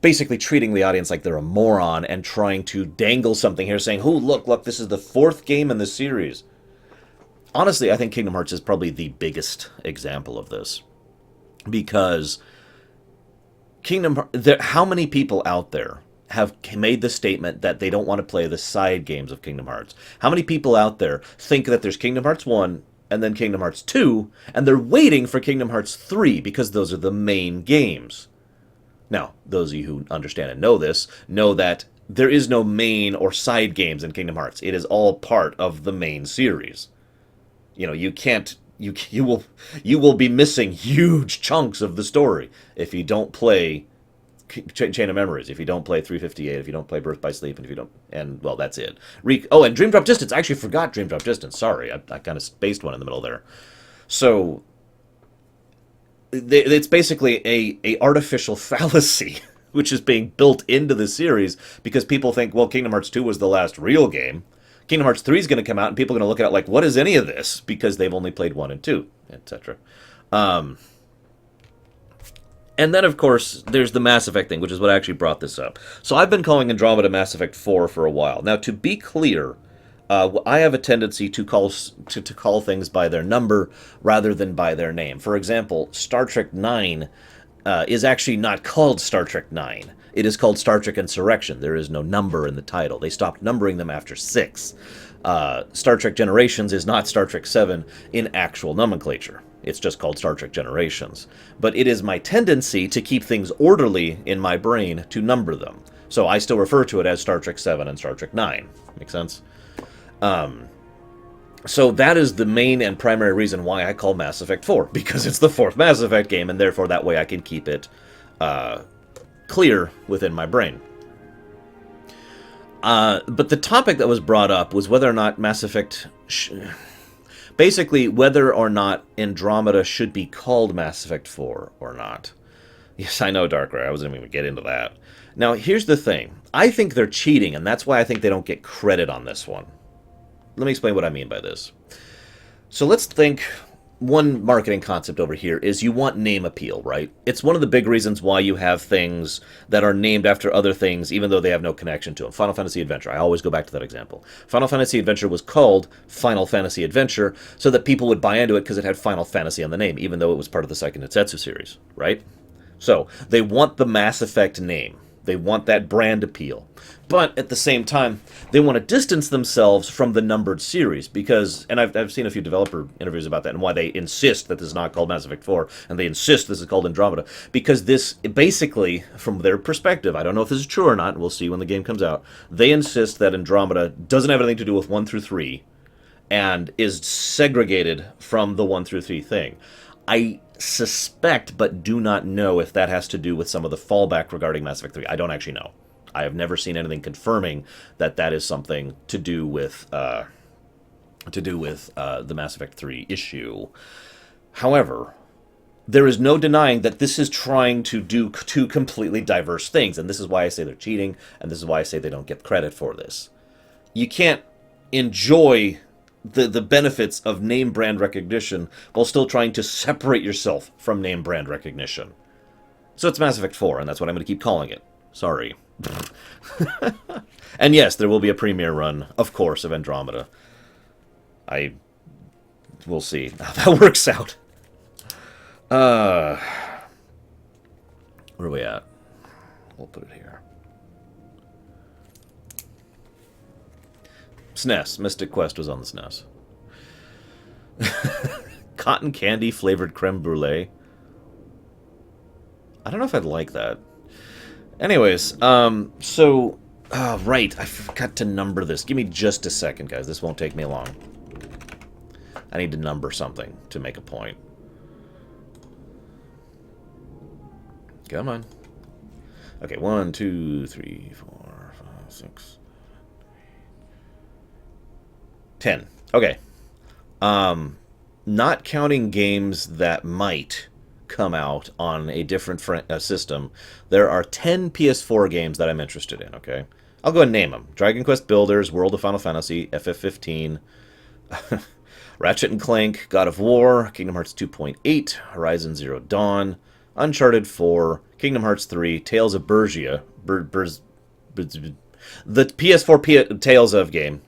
basically treating the audience like they're a moron and trying to dangle something here saying, oh, look, this is the 4th game in the series. Honestly, I think Kingdom Hearts is probably the biggest example of this. Because how many people out there have made the statement that they don't want to play the side games of Kingdom Hearts? How many people out there think that there's Kingdom Hearts 1 and then Kingdom Hearts 2, and they're waiting for Kingdom Hearts 3 because those are the main games? Now, those of you who understand and know this know that there is no main or side games in Kingdom Hearts. It is all part of the main series. You can't... You will be missing huge chunks of the story if you don't play Chain of Memories, if you don't play 358, if you don't play Birth by Sleep, and if you don't... And, well, that's it. And Dream Drop Distance. I actually forgot Dream Drop Distance. Sorry, I kind of spaced one in the middle there. So... It's basically a artificial fallacy, which is being built into the series because people think, well, Kingdom Hearts 2 was the last real game. Kingdom Hearts 3 is going to come out, and people are going to look at it like, what is any of this? Because they've only played 1 and 2, etc. And then, of course, there's the Mass Effect thing, which is what actually brought this up. So I've been calling Andromeda Mass Effect 4 for a while. Now, to be clear... I have a tendency to call things by their number rather than by their name. For example, Star Trek 9 is actually not called Star Trek 9. It is called Star Trek Insurrection. There is no number in the title. They stopped numbering them after 6. Star Trek Generations is not Star Trek 7 in actual nomenclature. It's just called Star Trek Generations. But it is my tendency to keep things orderly in my brain to number them. So I still refer to it as Star Trek 7 and Star Trek 9. Make sense? So that is the main and primary reason why I call Mass Effect 4, because it's the 4th Mass Effect game, and therefore that way I can keep it clear within my brain. But the topic that was brought up was whether or not Mass Effect... basically, whether or not Andromeda should be called Mass Effect 4 or not. Yes, I know, Darkrai. I wasn't even going to get into that. Now, here's the thing. I think they're cheating, and that's why I think they don't get credit on this one. Let me explain what I mean by this. So let's think one marketing concept over here is you want name appeal, right? It's one of the big reasons why you have things that are named after other things, even though they have no connection to them. Final Fantasy Adventure. I always go back to that example. Final Fantasy Adventure was called Final Fantasy Adventure so that people would buy into it because it had Final Fantasy on the name, even though it was part of the second Tetsu series, right? So they want the Mass Effect name. They want that brand appeal. But at the same time, they want to distance themselves from the numbered series because, and I've seen a few developer interviews about that and why they insist that this is not called Mass Effect 4 and they insist this is called Andromeda. Because this, basically, from their perspective, I don't know if this is true or not, we'll see when the game comes out, they insist that Andromeda doesn't have anything to do with 1 through 3 and is segregated from the 1 through 3 thing. I suspect, but do not know if that has to do with some of the fallback regarding Mass Effect 3. I don't actually know. I have never seen anything confirming that that is something to do with the Mass Effect 3 issue. However, there is no denying that this is trying to do two completely diverse things, and this is why I say they're cheating, and this is why I say they don't get credit for this. You can't enjoy the benefits of name brand recognition while still trying to separate yourself from name brand recognition. So it's Mass Effect 4, and that's what I'm going to keep calling it. Sorry. And yes, there will be a premiere run, of course, of Andromeda. We'll see how that works out. Where are we at? We'll put it here. SNES. Mystic Quest was on the SNES. Cotton candy flavored creme brulee. I don't know if I'd like that. Anyways, right, I forgot to number this. Give me just a second, guys. This won't take me long. I need to number something to make a point. Come on. Okay, 1, 2, 3, 4, 5, 6, 10. Okay. Not counting games that might come out on a different system, there are 10 PS4 games that I'm interested in, okay? I'll go ahead and name them. Dragon Quest Builders, World of Final Fantasy, FF15, Ratchet and Clank, God of War, Kingdom Hearts 2.8, Horizon Zero Dawn, Uncharted 4, Kingdom Hearts 3, Tales of Berseria, the PS4 Tales of game,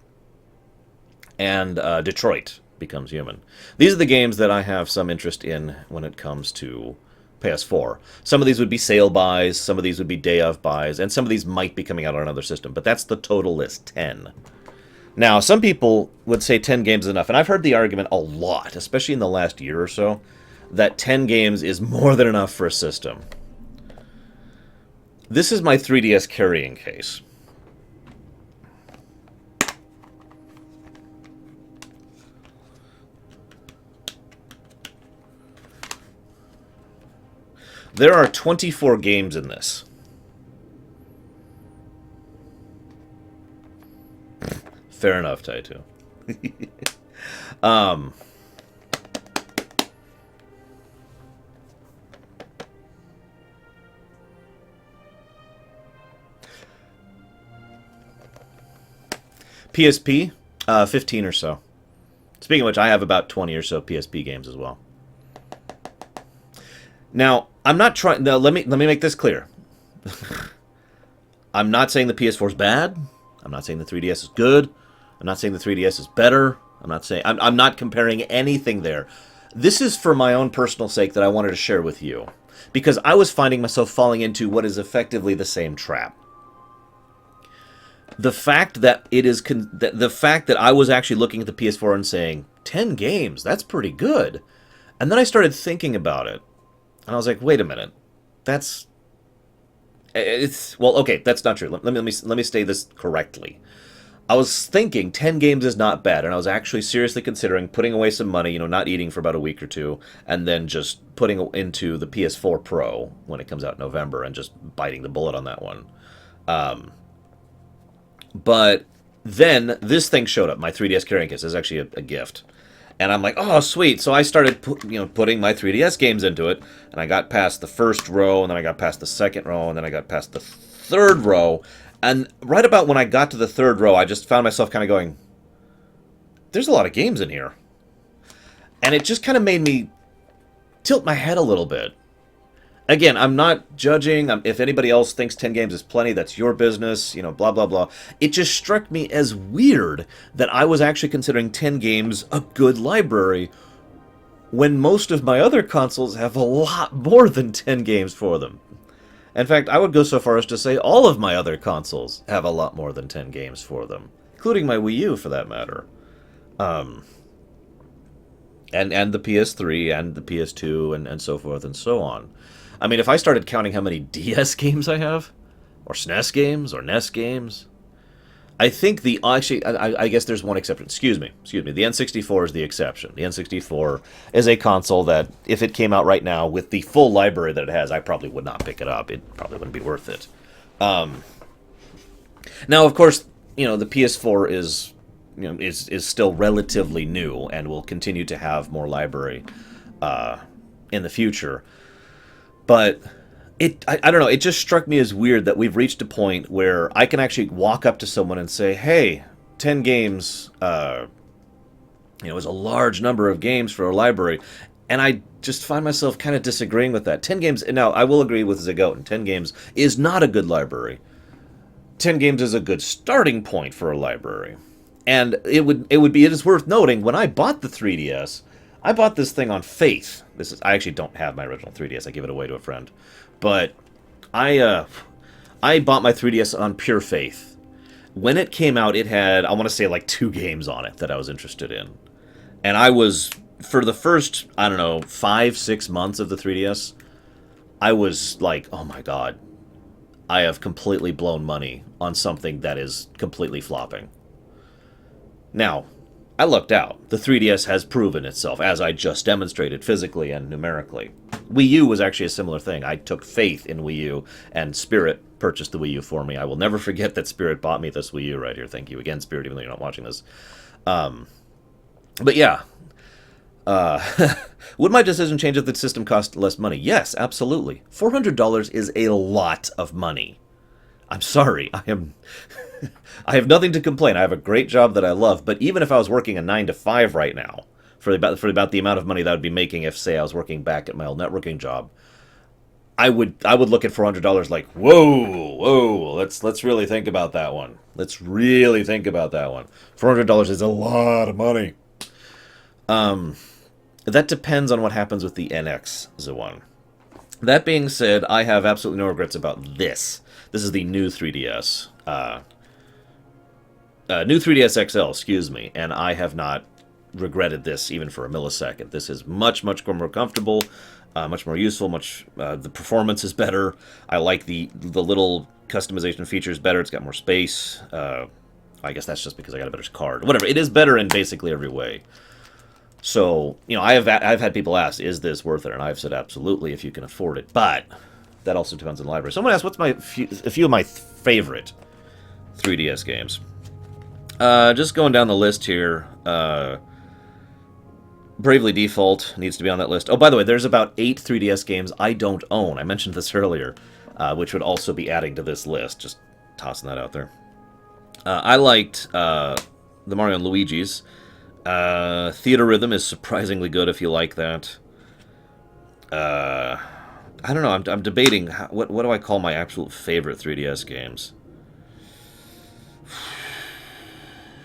and Detroit Becomes Human. These are the games that I have some interest in when it comes to PS4. Some of these would be sale buys, some of these would be day of buys, and some of these might be coming out on another system, but that's the total list, 10. Now, some people would say 10 games is enough, and I've heard the argument a lot, especially in the last year or so, that 10 games is more than enough for a system. This is my 3DS carrying case. There are 24 games in this. Fair enough, Taito. PSP, 15 or so. Speaking of which, I have about 20 or so PSP games as well. Now, I'm not trying. Now, let me make this clear. I'm not saying the PS4 is bad. I'm not saying the 3DS is good. I'm not saying the 3DS is better. I'm not comparing anything there. This is for my own personal sake that I wanted to share with you, because I was finding myself falling into what is effectively the same trap. The fact that the fact that I was actually looking at the PS4 and saying 10 games, that's pretty good, and then I started thinking about it. And I was like, wait a minute, that's not true. Let me say this correctly. I was thinking 10 games is not bad, and I was actually seriously considering putting away some money, not eating for about a week or two, and then just putting it into the PS4 Pro when it comes out in November and just biting the bullet on that one. But then this thing showed up. My 3DS carrying case is actually a gift. And I'm like, oh, sweet. So I started putting my 3DS games into it, and I got past the first row, and then I got past the second row, and then I got past the third row. And right about when I got to the third row, I just found myself kind of going, there's a lot of games in here. And it just kind of made me tilt my head a little bit. Again, I'm not judging. If anybody else thinks 10 games is plenty, that's your business, blah, blah, blah. It just struck me as weird that I was actually considering 10 games a good library when most of my other consoles have a lot more than 10 games for them. In fact, I would go so far as to say all of my other consoles have a lot more than 10 games for them, including my Wii U, for that matter. And the PS3 and the PS2 and so forth and so on. I mean, if I started counting how many DS games I have, or SNES games, or NES games, I think I guess there's one exception. Excuse me. The N64 is the exception. The N64 is a console that, if it came out right now with the full library that it has, I probably would not pick it up. It probably wouldn't be worth it. Now, of course, the PS4 is still relatively new and will continue to have more library in the future. But I don't know, it just struck me as weird that we've reached a point where I can actually walk up to someone and say, hey, 10 games, is a large number of games for a library. And I just find myself kind of disagreeing with that. 10 games, now I will agree with Zagoten, 10 games is not a good library. 10 games is a good starting point for a library. And it is worth noting, when I bought the 3DS, I bought this thing on faith. I actually don't have my original 3DS. I gave it away to a friend. But I bought my 3DS on pure faith. When it came out, it had, I want to say, like 2 games on it that I was interested in. And I was, for the first, 5-6 months of the 3DS, I was like, oh my god, I have completely blown money on something that is completely flopping. Now, I lucked out. The 3DS has proven itself, as I just demonstrated physically and numerically. Wii U was actually a similar thing. I took faith in Wii U, and Spirit purchased the Wii U for me. I will never forget that Spirit bought me this Wii U right here. Thank you again, Spirit, even though you're not watching this. But yeah. Would my decision change if the system cost less money? Yes, absolutely. $400 is a lot of money. I'm sorry. I have nothing to complain. I have a great job that I love, but even if I was working a 9 to 5 right now, for about the amount of money that I would be making if, say, I was working back at my old networking job, I would look at $400 like, whoa, let's really think about that one. Let's really think about that one. $400 is a lot of money. That depends on what happens with the NX one. That being said, I have absolutely no regrets about this. This is the new 3DS. New 3DS XL, excuse me, and I have not regretted this even for a millisecond. This is much, much more comfortable, much more useful, the performance is better. I like the little customization features better. It's got more space. I guess that's just because I got a better card. Whatever, it is better in basically every way. So, I've had people ask, is this worth it? And I've said absolutely if you can afford it. But that also depends on the library. Someone asked, what's a few of my favorite 3DS games? Just going down the list here. Bravely Default needs to be on that list. Oh, by the way, there's about 8 3DS games I don't own. I mentioned this earlier, which would also be adding to this list. Just tossing that out there. I liked the Mario & Luigi's. Theater Rhythm is surprisingly good if you like that. I don't know. I'm debating what do I call my absolute favorite 3DS games.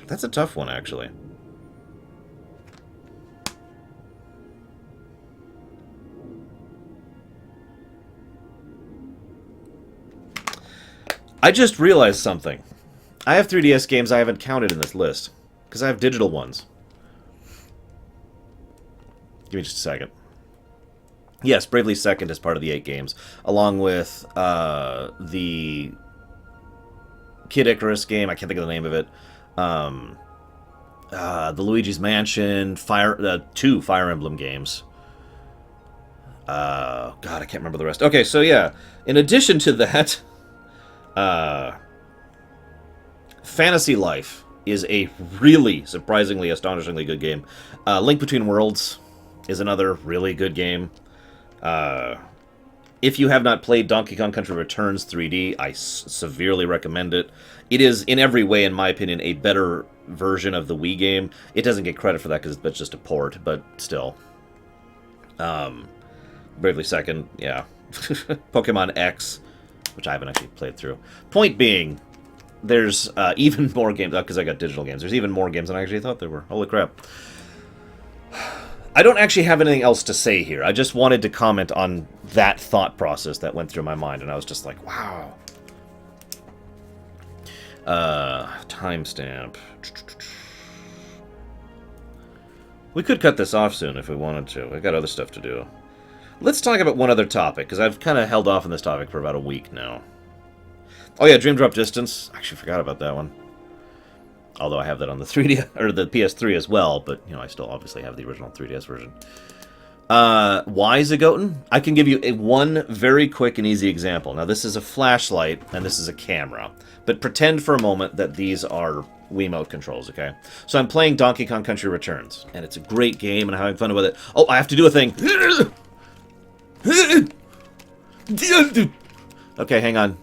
That's a tough one, actually. I just realized something. I have 3DS games I haven't counted in this list, because I have digital ones. Give me just a second. Yes, Bravely Second is part of the 8 games, along with the Kid Icarus game. I can't think of the name of it. The Luigi's Mansion, 2 Fire Emblem games. God, I can't remember the rest. Okay, so yeah, in addition to that, Fantasy Life is a really surprisingly, astonishingly good game. Link Between Worlds is another really good game. If you have not played Donkey Kong Country Returns 3D, I severely recommend it. It is, in every way, in my opinion, a better version of the Wii game. It doesn't get credit for that because it's just a port, but still. Bravely Second, yeah. Pokemon X, which I haven't actually played through. Point being, there's even more games, because I got digital games, there's even more games than I actually thought there were. Holy crap. I don't actually have anything else to say here. I just wanted to comment on that thought process that went through my mind, and I was just like, wow. Timestamp. We could cut this off soon if we wanted to. I got other stuff to do. Let's talk about one other topic, because I've kind of held off on this topic for about a week now. Oh yeah, Dream Drop Distance. I actually forgot about that one. Although I have that on the 3D or the PS3 as well, but you know I still obviously have the original 3DS version. Why Zagoten? I can give you one very quick and easy example. Now this is a flashlight and this is a camera, but pretend for a moment that these are Wiimote controls. Okay, so I'm playing Donkey Kong Country Returns, and it's a great game and I'm having fun with it. Oh, I have to do a thing. Okay, hang on.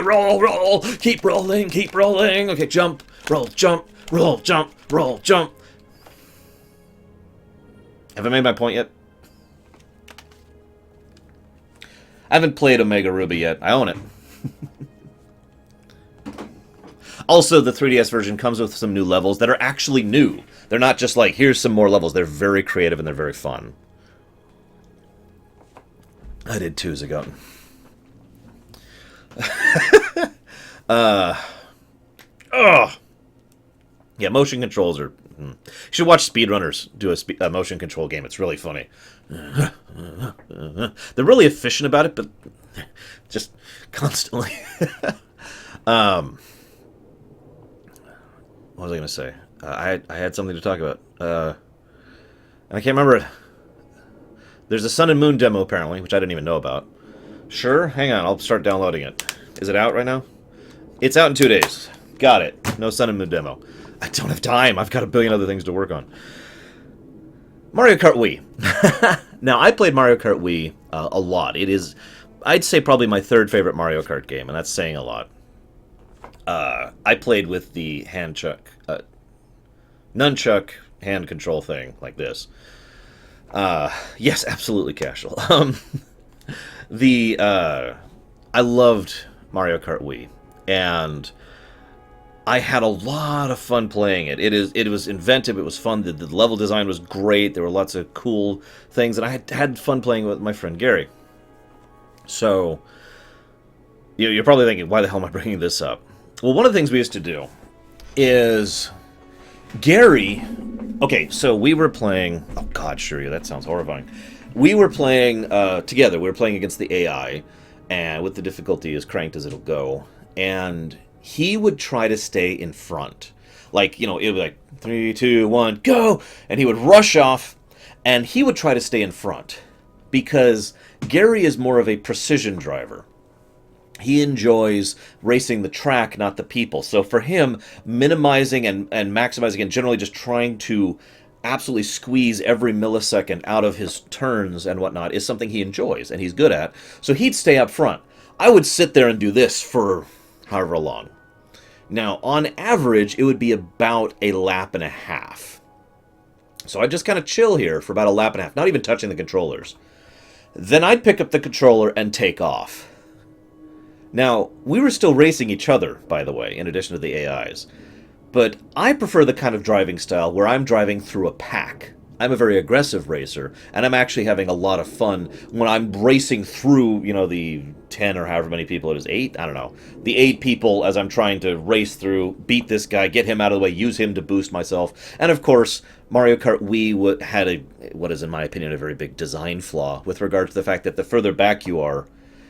Roll, roll, keep rolling, keep rolling. Okay, jump, roll, jump, roll, jump, roll, jump. Have I made my point yet? I haven't played Omega Ruby yet. I own it. Also, the 3DS version comes with some new levels that are actually new. They're not just like, here's some more levels. They're very creative and they're very fun. I did too, Zagoten. Yeah, motion controls are... You should watch speedrunners do a motion control game. It's really funny. They're really efficient about it, but just constantly. What was I going to say? I had something to talk about. And I can't remember it. There's a Sun and Moon demo, apparently, which I didn't even know about. Sure? Hang on, I'll start downloading it. Is it out right now? It's out in 2 days. Got it. No Sun and Moon demo. I don't have time. I've got a billion other things to work on. Mario Kart Wii. Now, I played Mario Kart Wii a lot. It is, I'd say, probably my third favorite Mario Kart game, and that's saying a lot. I played with the nunchuck hand control thing, like this. Yes, absolutely casual. I loved Mario Kart Wii, and I had a lot of fun playing it. It was inventive, it was fun, the level design was great, there were lots of cool things, and I had fun playing with my friend Gary. So, you're probably thinking, why the hell am I bringing this up? Well, one of the things we used to do is Gary... Okay, so we were playing... Oh god, Shiryu, that sounds horrifying. We were playing together. We were playing against the AI, and with the difficulty as cranked as it'll go. And he would try to stay in front. Like, you know, it would be like, 3, 2, 1, go! And he would rush off, and he would try to stay in front. Because Gary is more of a precision driver. He enjoys racing the track, not the people. So for him, minimizing and maximizing and generally just trying to absolutely squeeze every millisecond out of his turns and whatnot is something he enjoys and he's good at. So he'd stay up front. I would sit there and do this for however long. Now, on average, it would be about a lap and a half. So I'd just kind of chill here for about a lap and a half, not even touching the controllers. Then I'd pick up the controller and take off. Now, we were still racing each other, by the way, in addition to the AIs. But I prefer the kind of driving style where I'm driving through a pack. I'm a very aggressive racer, and I'm actually having a lot of fun when I'm racing through, you know, the 10 or however many people it is, 8? I don't know. The 8 people as I'm trying to race through, beat this guy, get him out of the way, use him to boost myself. And of course, Mario Kart Wii had what is, in my opinion, a very big design flaw with regard to the fact that the further back you are,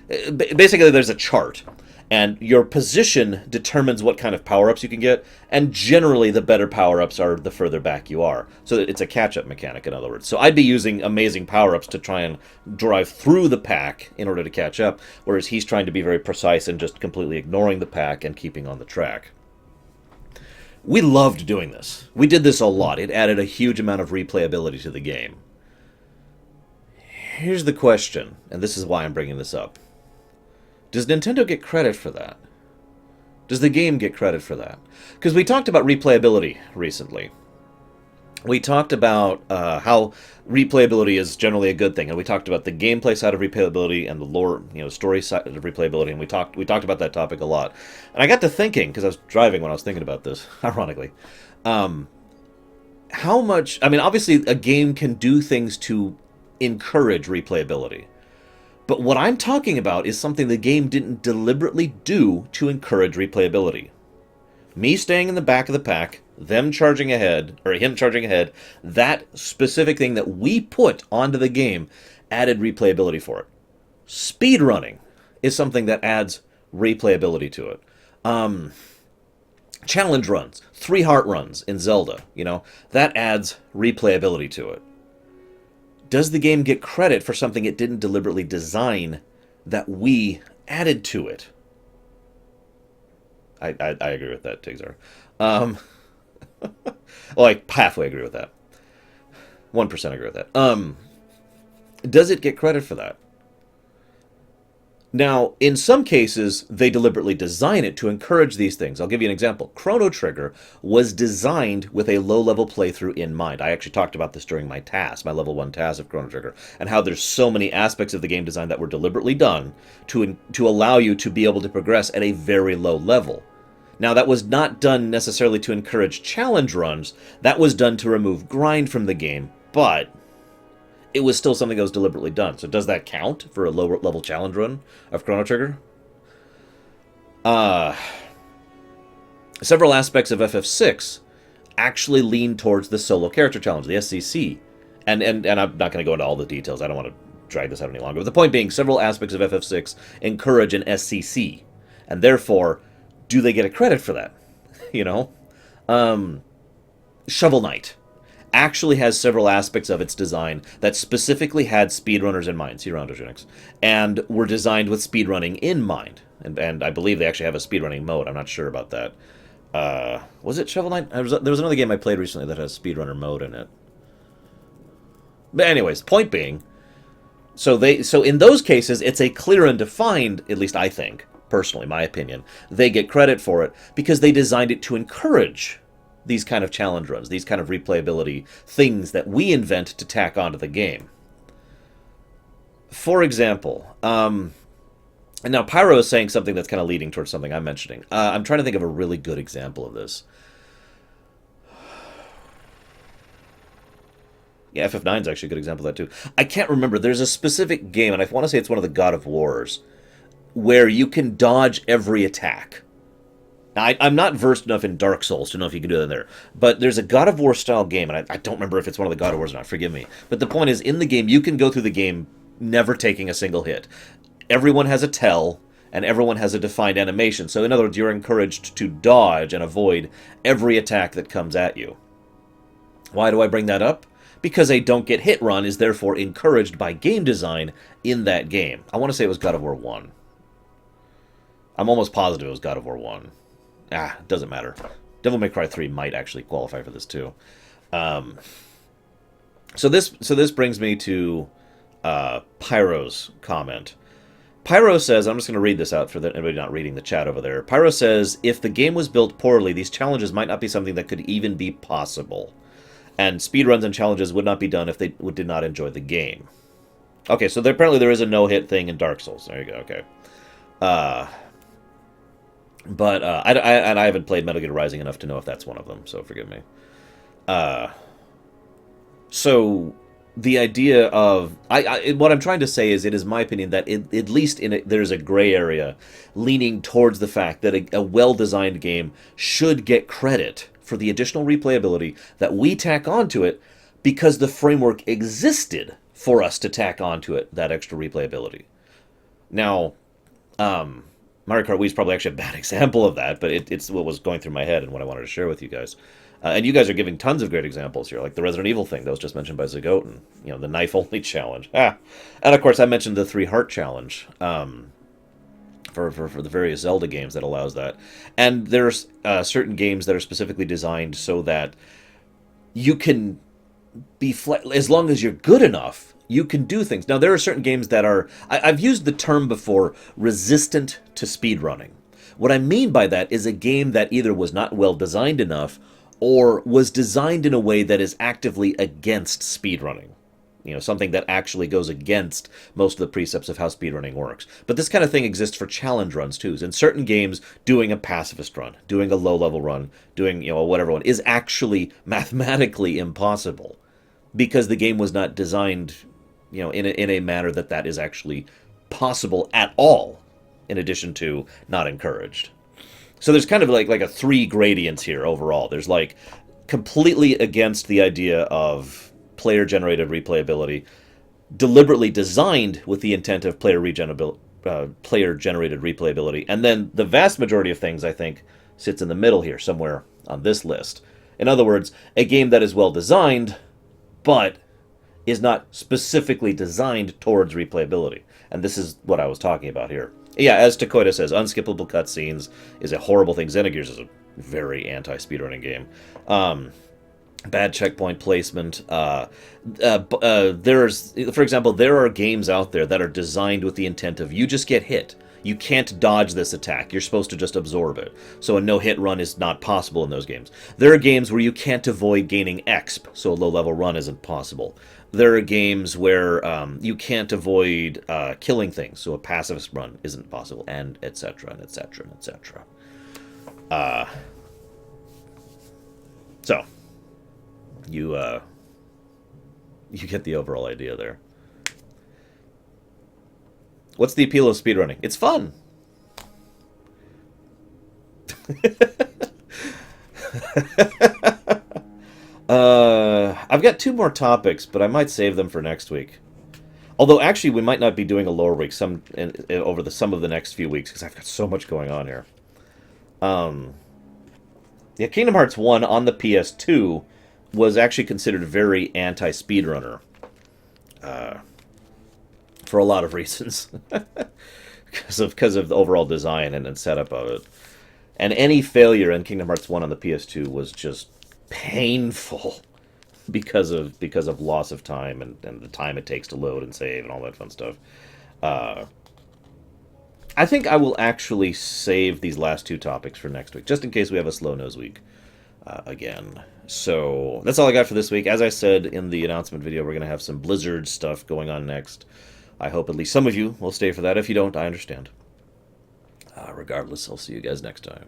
basically there's a chart. And your position determines what kind of power-ups you can get, and generally the better power-ups are the further back you are. So it's a catch-up mechanic, in other words. So I'd be using amazing power-ups to try and drive through the pack in order to catch up, whereas he's trying to be very precise and just completely ignoring the pack and keeping on the track. We loved doing this. We did this a lot. It added a huge amount of replayability to the game. Here's the question, and this is why I'm bringing this up. Does Nintendo get credit for that? Does the game get credit for that? Because we talked about replayability recently. We talked about how replayability is generally a good thing, and we talked about the gameplay side of replayability and the lore, story side of replayability, and we talked about that topic a lot. And I got to thinking, because I was driving when I was thinking about this, ironically, how much... I mean, obviously, a game can do things to encourage replayability. But what I'm talking about is something the game didn't deliberately do to encourage replayability. Me staying in the back of the pack, them charging ahead, or him charging ahead, that specific thing that we put onto the game added replayability for it. Speedrunning is something that adds replayability to it. Challenge runs, 3 heart runs in Zelda, that adds replayability to it. Does the game get credit for something it didn't deliberately design that we added to it? I agree with that, Tigzar. Well, I halfway agree with that. 1% agree with that. Does it get credit for that? Now, in some cases, they deliberately design it to encourage these things. I'll give you an example. Chrono Trigger was designed with a low-level playthrough in mind. I actually talked about this during my task, my level 1 task of Chrono Trigger, and how there's so many aspects of the game design that were deliberately done to allow you to be able to progress at a very low level. Now, that was not done necessarily to encourage challenge runs. That was done to remove grind from the game, but it was still something that was deliberately done. So does that count for a lower-level challenge run of Chrono Trigger? Several aspects of FF6 actually lean towards the solo character challenge, the SCC. And I'm not going to go into all the details. I don't want to drag this out any longer. But the point being, several aspects of FF6 encourage an SCC. And therefore, do they get a credit for that? Shovel Knight actually has several aspects of its design that specifically had speedrunners in mind, and were designed with speedrunning in mind. And I believe they actually have a speedrunning mode. I'm not sure about that. Was it Shovel Knight? There was another game I played recently that has a speedrunner mode in it. But anyways, point being, so in those cases, it's a clear and defined, at least I think, personally, my opinion, they get credit for it because they designed it to encourage these kind of challenge runs, these kind of replayability things that we invent to tack onto the game. For example, and now Pyro is saying something that's kind of leading towards something I'm mentioning. I'm trying to think of a really good example of this. Yeah, FF9 is actually a good example of that too. I can't remember. There's a specific game, and I want to say it's one of the God of Wars, where you can dodge every attack. Now, I'm not versed enough in Dark Souls to know if you can do that there, but there's a God of War style game, and I don't remember if it's one of the God of Wars or not, forgive me. But the point is, in the game, you can go through the game never taking a single hit. Everyone has a tell, and everyone has a defined animation. So in other words, you're encouraged to dodge and avoid every attack that comes at you. Why do I bring that up? Because a don't get hit run is therefore encouraged by game design in that game. I want to say it was God of War 1. I'm almost positive it was God of War 1. Doesn't matter. Devil May Cry 3 might actually qualify for this too. So this brings me to Pyro's comment. Pyro says, I'm just going to read this out for anybody not reading the chat over there. Pyro says, if the game was built poorly, these challenges might not be something that could even be possible. And speedruns and challenges would not be done if they did not enjoy the game. Okay, so apparently there is a no-hit thing in Dark Souls. There you go, okay. But I haven't played Metal Gear Rising enough to know if that's one of them, so forgive me. So the idea of... what I'm trying to say is, it is my opinion that at least there's a gray area leaning towards the fact that a well-designed game should get credit for the additional replayability that we tack onto it because the framework existed for us to tack onto it, that extra replayability. Now, Mario Kart Wii is probably actually a bad example of that, but it's what was going through my head and what I wanted to share with you guys. And you guys are giving tons of great examples here, like the Resident Evil thing that was just mentioned by Zagoten. You know, the knife-only challenge. And of course, I mentioned the 3-heart challenge for the various Zelda games that allows that. And there's certain games that are specifically designed so that you can be as long as you're good enough, you can do things. Now, there are certain games that are... I've used the term before, resistant to speedrunning. What I mean by that is a game that either was not well designed enough or was designed in a way that is actively against speedrunning. You know, something that actually goes against most of the precepts of how speedrunning works. But this kind of thing exists for challenge runs, too. In certain games, doing a pacifist run, doing a low-level run, doing, you know, whatever one, is actually mathematically impossible. Because the game was not designed, you know, in a manner that is actually possible at all, in addition to not encouraged. So there's kind of like a 3 gradients here overall. There's like completely against the idea of player-generated replayability, deliberately designed with the intent of player-generated replayability, and then the vast majority of things, I think, sits in the middle here, somewhere on this list. In other words, a game that is well-designed, but is not specifically designed towards replayability. And this is what I was talking about here. Yeah, as Takoida says, unskippable cutscenes is a horrible thing. Xenogears is a very anti-speedrunning game. Bad checkpoint placement. There's, for example, there are games out there that are designed with the intent of you just get hit. You can't dodge this attack. You're supposed to just absorb it. So a no-hit run is not possible in those games. There are games where you can't avoid gaining exp, so a low-level run isn't possible. There are games where you can't avoid killing things, so a pacifist run isn't possible, and etc., and etc., and etc. So, you get the overall idea there. What's the appeal of speedrunning? It's fun. I've got 2 more topics, but I might save them for next week. Although, actually, we might not be doing a Loreweek over some of the next few weeks, because I've got so much going on here. Yeah, Kingdom Hearts 1 on the PS2 was actually considered very anti-speedrunner. For a lot of reasons. because of the overall design and setup of it. And any failure in Kingdom Hearts 1 on the PS2 was just painful because of loss of time and the time it takes to load and save and all that fun stuff. I think I will actually save these last 2 topics for next week, just in case we have a slow nose week again. So that's all I got for this week. As I said in the announcement video, we're going to have some Blizzard stuff going on next. I hope at least some of you will stay for that. If you don't, I understand. Regardless, I'll see you guys next time.